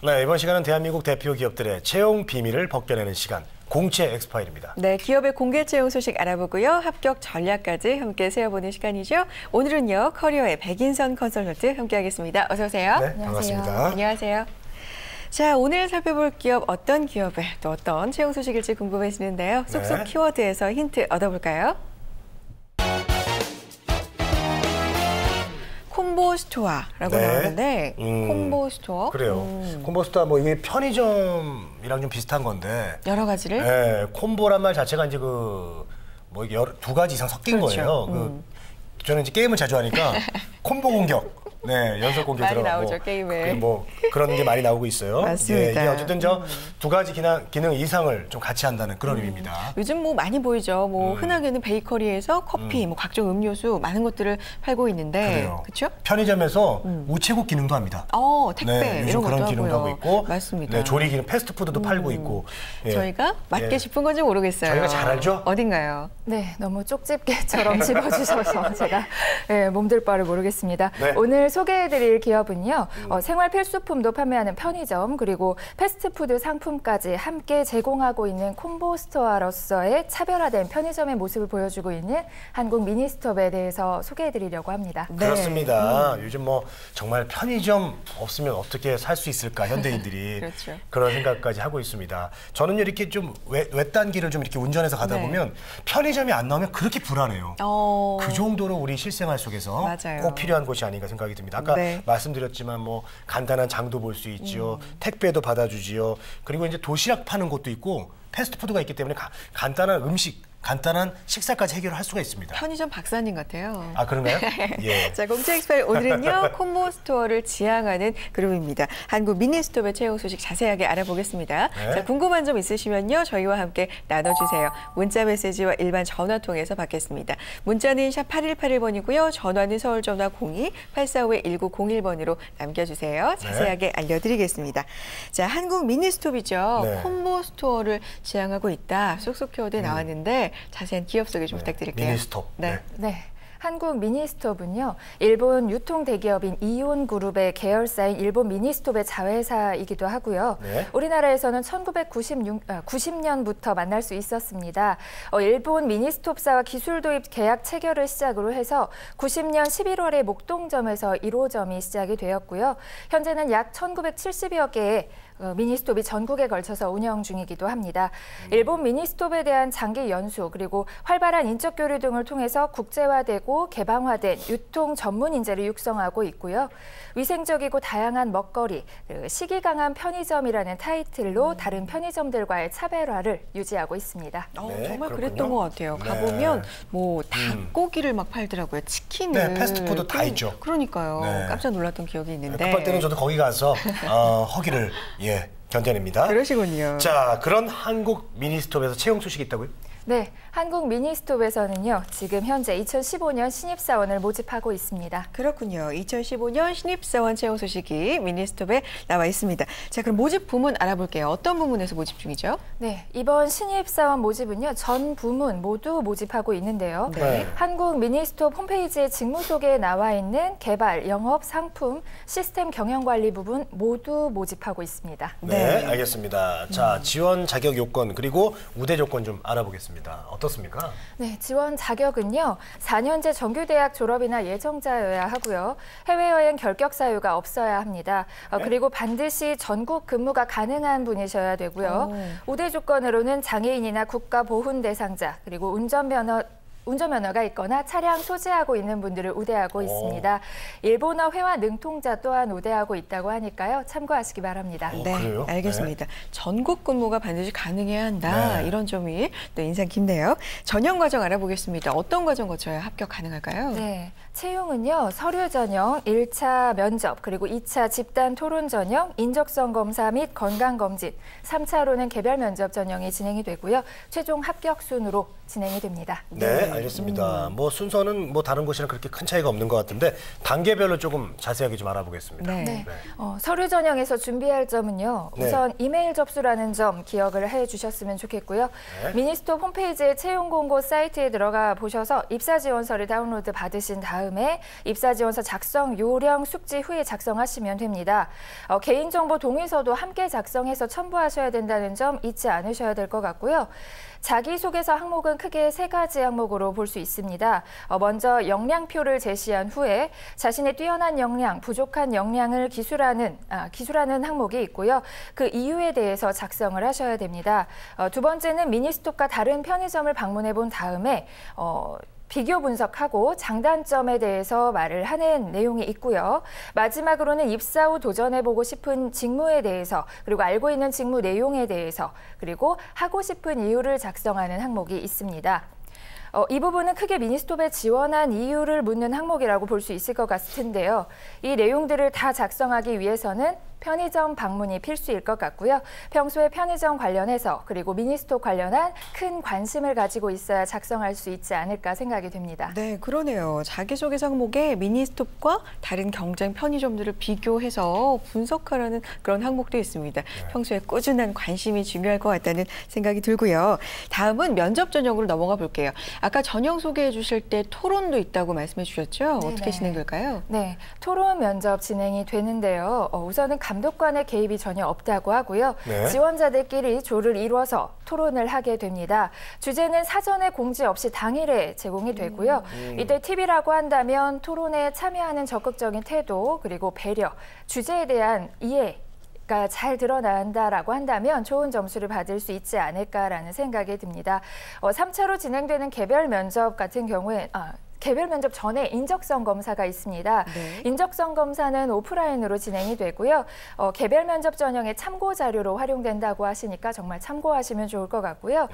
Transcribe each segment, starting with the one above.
네, 이번 시간은 대한민국 대표 기업들의 채용 비밀을 벗겨내는 시간, 공채 엑스파일입니다. 네, 기업의 공개 채용 소식 알아보고요. 합격 전략까지 함께 세워보는 시간이죠. 오늘은요, 커리어의 백인선 컨설턴트 함께하겠습니다. 어서 오세요. 네, 반갑습니다. 안녕하세요. 자, 오늘 살펴볼 기업 어떤 기업에 또 어떤 채용 소식일지 궁금해지는데요. 쏙쏙 네. 키워드에서 힌트 얻어볼까요? 콤보 스토어라고 네. 나오는데 콤보 스토어? 그래요. 콤보 스토어 뭐 이게 편의점이랑 좀 비슷한 건데 여러 가지를? 네, 콤보란 말 자체가 이제 뭐 두 가지 이상 섞인 그렇죠. 거예요. 저는 이제 게임을 자주 하니까 콤보 공격. 네, 연속 공격 많이 들어가고 나오죠, 게임에. 뭐 그런 게 많이 나오고 있어요. 맞습니다. 이게 어쨌든 두 가지 기능 이상을 좀 같이 한다는 그런 의미입니다. 요즘 뭐 많이 보이죠. 뭐 흔하게는 베이커리에서 커피, 뭐 각종 음료수 많은 것들을 팔고 있는데, 그렇죠? 편의점에서 우체국 기능도 합니다. 택배 네, 요즘 이런 그런 것도 기능도 하고 하고요. 있고, 맞습니다. 네, 조리 기능, 패스트푸드도 팔고 있고. 예. 저희가 맞게 짚은 건지 모르겠어요. 저희가 잘 알죠? 어딘가요? 네, 너무 쪽집게처럼 짚어주셔서 제가 몸둘 바를 모르겠습니다. 네. 오늘 소개해드릴 기업은요, 생활 필수품도 판매하는 편의점 그리고 패스트푸드 상품까지 함께 제공하고 있는 콤보 스토어로서의 차별화된 편의점의 모습을 보여주고 있는 한국 미니스톱에 대해서 소개해드리려고 합니다. 네. 그렇습니다. 요즘 뭐 정말 편의점 없으면 어떻게 살 수 있을까 현대인들이 그렇죠. 그런 생각까지 하고 있습니다. 저는 이렇게 좀 외딴 길을 좀 이렇게 운전해서 가다 네. 보면 편의점이 안 나오면 그렇게 불안해요. 그 정도로 우리 실생활 속에서 맞아요. 꼭 필요한 곳이 아닌가 생각이 듭니다. 아까 네. 말씀드렸지만 뭐 간단한 장도 볼 수 있지요. 택배도 받아주지요. 그리고 이제 도시락 파는 곳도 있고 패스트푸드가 있기 때문에 간단한 음식, 간단한 식사까지 해결할 수가 있습니다. 편의점 박사님 같아요. 아, 그런가요? 예. 자, 공채 엑스파일 오늘은요, 콤보 스토어를 지향하는 그룹입니다. 한국 미니스톱의 채용 소식 자세하게 알아보겠습니다. 네. 자, 궁금한 점 있으시면요, 저희와 함께 나눠주세요. 문자 메시지와 일반 전화 통해서 받겠습니다. 문자는 샵 8181번이고요. 전화는 서울 전화 02-845-1901번으로 남겨주세요. 자세하게 알려드리겠습니다. 자, 한국 미니스톱이죠. 네. 콤보 스토어를 지향하고 있다. 쏙쏙 키워드에 나왔는데 자세한 기업 소개 좀 부탁드릴게요. 미니스톱. 네. 네. 한국 미니스톱은요, 일본 유통 대기업인 이온그룹의 계열사인 일본 미니스톱의 자회사이기도 하고요. 네. 우리나라에서는 1990년부터 만날 수 있었습니다. 일본 미니스톱사와 기술 도입 계약 체결을 시작으로 해서 90년 11월에 목동점에서 1호점이 시작이 되었고요. 현재는 약 1970여 개의 미니스톱이 전국에 걸쳐서 운영 중이기도 합니다. 일본 미니스톱에 대한 장기 연수 그리고 활발한 인적 교류 등을 통해서 국제화되고 개방화된 유통 전문 인재를 육성하고 있고요. 위생적이고 다양한 먹거리, 시기 강한 편의점이라는 타이틀로 다른 편의점들과의 차별화를 유지하고 있습니다. 네, 정말 그렇군요. 그랬던 것 같아요. 네. 가보면 뭐 닭고기를 막 팔더라고요. 치킨을. 네, 패스트푸드 다 있죠. 그러니까요. 네. 깜짝 놀랐던 기억이 있는데. 급할 때는 저도 거기 가서 허기를 견뎌냅니다. 그러시군요. 자, 그런 한국 미니스톱에서 채용 소식이 있다고요? 네, 한국 미니스톱에서는요, 지금 현재 2015년 신입사원을 모집하고 있습니다. 그렇군요. 2015년 신입사원 채용 소식이 미니스톱에 나와 있습니다. 자, 그럼 모집 부문 알아볼게요. 어떤 부문에서 모집 중이죠? 네, 이번 신입사원 모집은요, 전 부문 모두 모집하고 있는데요. 네. 한국 미니스톱 홈페이지에 직무 소개에 나와 있는 개발, 영업, 상품, 시스템 경영관리 부분 모두 모집하고 있습니다. 네, 알겠습니다. 자, 지원 자격 요건 그리고 우대 조건 좀 알아보겠습니다. 어떻습니까? 네, 지원 자격은요, 4년제 정규대학 졸업이나 예정자여야 하고요. 해외여행 결격 사유가 없어야 합니다. 그리고 반드시 전국 근무가 가능한 분이셔야 되고요. 우대 조건으로는 장애인이나 국가보훈 대상자, 그리고 운전면허가 있거나 차량 소지하고 있는 분들을 우대하고 있습니다. 일본어 회화 능통자 또한 우대하고 있다고 하니까요. 참고하시기 바랍니다. 네, 그래요? 알겠습니다. 전국 근무가 반드시 가능해야 한다. 네. 이런 점이 또 인상 깊네요. 전형 과정 알아보겠습니다. 어떤 과정 거쳐야 합격 가능할까요? 네, 채용은요. 서류 전형, 1차 면접, 그리고 2차 집단 토론 전형, 인적성 검사 및 건강 검진, 3차로는 개별 면접 전형이 진행이 되고요. 최종 합격 순으로 진행이 됩니다. 네, 알겠습니다. 뭐 순서는 뭐 다른 곳이랑 그렇게 큰 차이가 없는 것 같은데 단계별로 조금 자세하게 좀 알아보겠습니다. 네. 네. 서류 전형에서 준비할 점은요. 네. 우선 이메일 접수라는 점 기억을 해주셨으면 좋겠고요. 네. 미니스톱 홈페이지의 채용 공고 사이트에 들어가 보셔서 입사 지원서를 다운로드 받으신 다음에 입사 지원서 작성 요령 숙지 후에 작성하시면 됩니다. 개인정보 동의서도 함께 작성해서 첨부하셔야 된다는 점 잊지 않으셔야 될 것 같고요. 자기소개서 항목은 크게 3가지 항목으로 볼 수 있습니다. 먼저 역량표를 제시한 후에 자신의 뛰어난 역량, 부족한 역량을 기술하는 항목이 있고요. 그 이유에 대해서 작성을 하셔야 됩니다. 두 번째는 미니스톱과 다른 편의점을 방문해 본 다음에 비교 분석하고 장단점에 대해서 말을 하는 내용이 있고요. 마지막으로는 입사 후 도전해보고 싶은 직무에 대해서 그리고 알고 있는 직무 내용에 대해서 그리고 하고 싶은 이유를 작성하는 항목이 있습니다. 이 부분은 크게 미니스톱에 지원한 이유를 묻는 항목이라고 볼 수 있을 것 같은데요. 이 내용들을 다 작성하기 위해서는 편의점 방문이 필수일 것 같고요. 평소에 편의점 관련해서 그리고 미니스톱 관련한 큰 관심을 가지고 있어야 작성할 수 있지 않을까 생각이 됩니다. 네, 그러네요. 자기소개서 항목에 미니스톱과 다른 경쟁 편의점들을 비교해서 분석하라는 그런 항목도 있습니다. 평소에 꾸준한 관심이 중요할 것 같다는 생각이 들고요. 다음은 면접 전형으로 넘어가 볼게요. 아까 전형 소개해 주실 때 토론도 있다고 말씀해 주셨죠? 네네. 어떻게 진행될까요? 네, 토론 면접 진행이 되는데요. 우선은 감독관의 개입이 전혀 없다고 하고요. 네. 지원자들끼리 조를 이뤄서 토론을 하게 됩니다. 주제는 사전에 공지 없이 당일에 제공이 되고요. 이때 팁이라고 한다면 토론에 참여하는 적극적인 태도 그리고 배려, 주제에 대한 이해가 잘 드러난다라고 한다면 좋은 점수를 받을 수 있지 않을까라는 생각이 듭니다. 3차로 진행되는 개별 면접 같은 경우에 개별 면접 전에 인적성 검사가 있습니다. 네. 인적성 검사는 오프라인으로 진행이 되고요. 개별 면접 전형의 참고 자료로 활용된다고 하시니까 정말 참고하시면 좋을 것 같고요.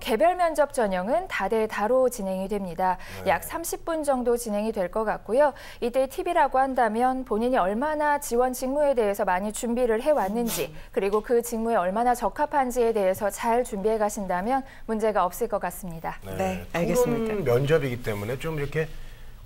개별 면접 전형은 다대다로 진행이 됩니다. 약 30분 정도 진행이 될 것 같고요. 이때 팁이라고 한다면 본인이 얼마나 지원 직무에 대해서 많이 준비를 해왔는지 그리고 그 직무에 얼마나 적합한지에 대해서 잘 준비해 가신다면 문제가 없을 것 같습니다. 네, 알겠습니다. 토론 면접이기 때문에 좀 이렇게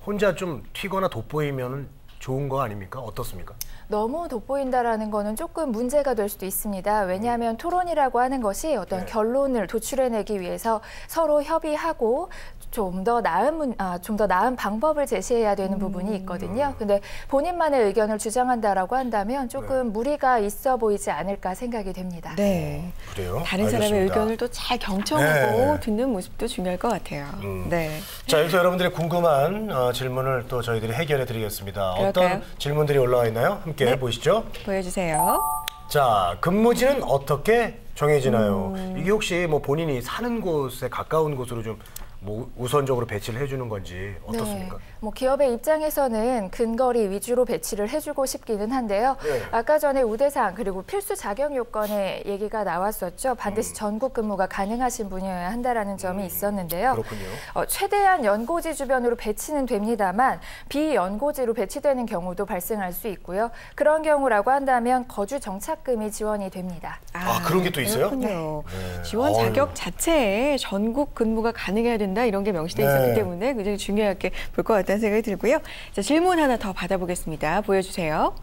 혼자 좀 튀거나 돋보이면 좋은 거 아닙니까? 어떻습니까? 너무 돋보인다라는 거는 조금 문제가 될 수도 있습니다. 왜냐하면 토론이라고 하는 것이 어떤 결론을 도출해내기 위해서 서로 협의하고 좀 더 나은 방법을 제시해야 되는 부분이 있거든요. 근데 본인만의 의견을 주장한다라고 한다면 조금 무리가 있어 보이지 않을까 생각이 됩니다. 네. 그래요? 다른 사람의 알겠습니다. 의견을 또 잘 경청하고 네. 듣는 모습도 중요할 것 같아요. 네. 자, 여기서 여러분들의 궁금한 질문을 또 저희들이 해결해 드리겠습니다. 그럴까요? 어떤 질문들이 올라와 있나요? 함께 보시죠. 보여주세요. 자, 근무지는 어떻게 정해지나요? 이게 혹시 뭐 본인이 사는 곳에 가까운 곳으로 좀 뭐 우선적으로 배치를 해주는 건지 어떻습니까? 네, 뭐 기업의 입장에서는 근거리 위주로 배치를 해주고 싶기는 한데요. 네. 아까 전에 우대사항 그리고 필수 자격 요건의 얘기가 나왔었죠. 반드시 전국 근무가 가능하신 분이어야 한다라는 점이 있었는데요. 그렇군요. 최대한 연고지 주변으로 배치는 됩니다만 비연고지로 배치되는 경우도 발생할 수 있고요. 그런 경우라고 한다면 거주 정착금이 지원이 됩니다. 그런 게 또 있어요? 그렇군요. 네. 지원 자격 자체에 전국 근무가 가능해야 된다 이런 게 명시되어 있었기 네. 때문에 굉장히 중요하게 볼 것 같다는 생각이 들고요. 자, 질문 하나 더 받아보겠습니다. 보여주세요.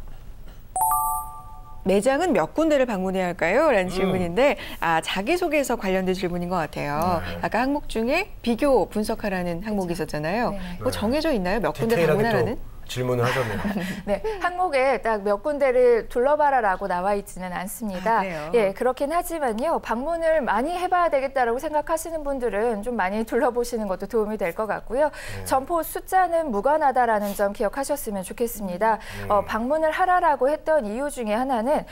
매장은 몇 군데를 방문해야 할까요? 라는 질문인데 자기소개서 관련된 질문인 것 같아요. 네. 아까 항목 중에 비교 분석하라는 항목이 있었잖아요. 네. 뭐 정해져 있나요? 몇 군데 디테일하게 방문하라는? 또 질문을 하셨네요. 네, 항목에 딱 몇 군데를 둘러봐라라고 나와 있지는 않습니다. 그래요? 예, 그렇긴 하지만요. 방문을 많이 해봐야 되겠다라고 생각하시는 분들은 좀 많이 둘러보시는 것도 도움이 될 것 같고요. 점포 숫자는 무관하다라는 점 기억하셨으면 좋겠습니다. 방문을 하라라고 했던 이유 중에 하나는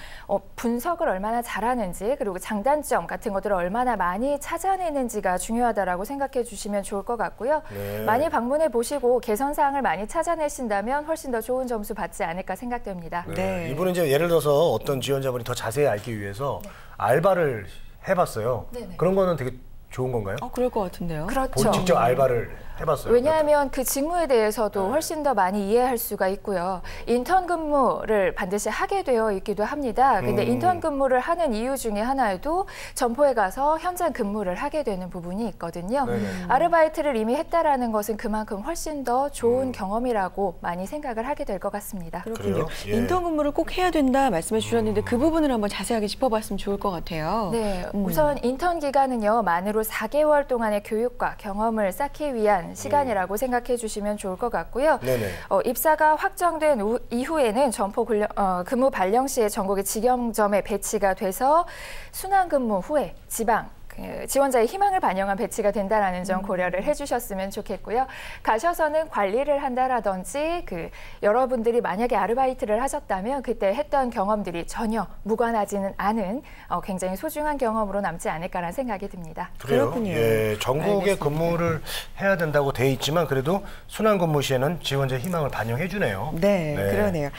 분석을 얼마나 잘하는지 그리고 장단점 같은 것들을 얼마나 많이 찾아내는지가 중요하다라고 생각해 주시면 좋을 것 같고요. 네. 많이 방문해 보시고 개선 사항을 많이 찾아내신다면 훨씬 더 좋은 점수 받지 않을까 생각됩니다. 네. 이분은 이제 예를 들어서 어떤 지원자분이 더 자세히 알기 위해서 알바를 해봤어요. 네네. 그런 거는 되게 좋은 건가요? 그럴 것 같은데요. 그렇죠. 직접 알바를 해봤어요. 왜냐하면 그 직무에 대해서도 훨씬 더 많이 이해할 수가 있고요. 인턴 근무를 반드시 하게 되어 있기도 합니다. 근데 인턴 근무를 하는 이유 중에 하나에도 점포에 가서 현장 근무를 하게 되는 부분이 있거든요. 아르바이트를 이미 했다라는 것은 그만큼 훨씬 더 좋은 경험이라고 많이 생각을 하게 될 것 같습니다. 그렇군요. 예. 인턴 근무를 꼭 해야 된다 말씀해 주셨는데 그 부분을 한번 자세하게 짚어봤으면 좋을 것 같아요. 네, 우선 인턴 기간은요, 만으로 4개월 동안의 교육과 경험을 쌓기 위한 시간이라고 생각해 주시면 좋을 것 같고요. 네네. 입사가 확정된 이후에는 점포 근무 발령 시에 전국의 직영점에 배치가 돼서 순환 근무 후에 지방 지원자의 희망을 반영한 배치가 된다라는 점 고려를 해주셨으면 좋겠고요. 가셔서는 관리를 한다라든지 여러분들이 만약에 아르바이트를 하셨다면 그때 했던 경험들이 전혀 무관하지는 않은 굉장히 소중한 경험으로 남지 않을까라는 생각이 듭니다. 그렇군요. 예, 전국에 알겠습니다. 근무를 해야 된다고 돼 있지만 그래도 순환 근무 시에는 지원자의 희망을 반영해 주네요. 네, 그러네요.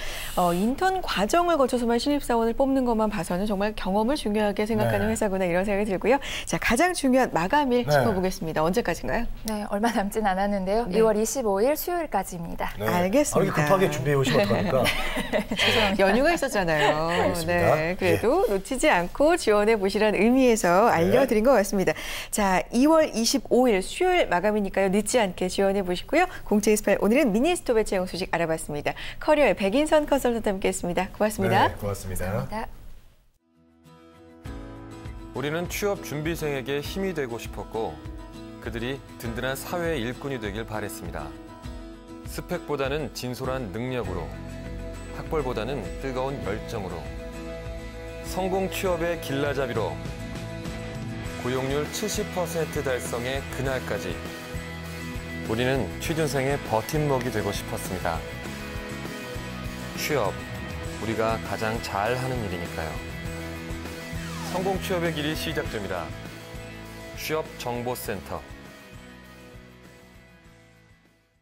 인턴 과정을 거쳐서만 신입사원을 뽑는 것만 봐서는 정말 경험을 중요하게 생각하는 네. 회사구나 이런 생각이 들고요. 자, 가장 중요한 마감일 네. 짚어보겠습니다. 언제까지인가요? 네, 얼마 남진 않았는데요. 2월 25일 수요일까지입니다. 네. 알겠습니다. 이렇게 급하게 준비해 오시면 어떡합니까? 연휴가 있었잖아요. 알겠습니다. 네, 그래도 놓치지 않고 지원해 보시라는 의미에서 알려드린 것 같습니다. 자, 2월 25일 수요일 마감이니까요. 늦지 않게 지원해 보시고요. 공채 스파일 오늘은 미니스톱의 채용 소식 알아봤습니다. 커리어의 백인선 컨설턴트 함께했습니다. 고맙습니다. 네, 고맙습니다. 감사합니다. 우리는 취업 준비생에게 힘이 되고 싶었고 그들이 든든한 사회의 일꾼이 되길 바랬습니다. 스펙보다는 진솔한 능력으로, 학벌보다는 뜨거운 열정으로, 성공 취업의 길라잡이로, 고용률 70% 달성의 그날까지 우리는 취준생의 버팀목이 되고 싶었습니다. 취업, 우리가 가장 잘하는 일이니까요. 성공 취업의 길이 시작됩니다. 취업정보센터.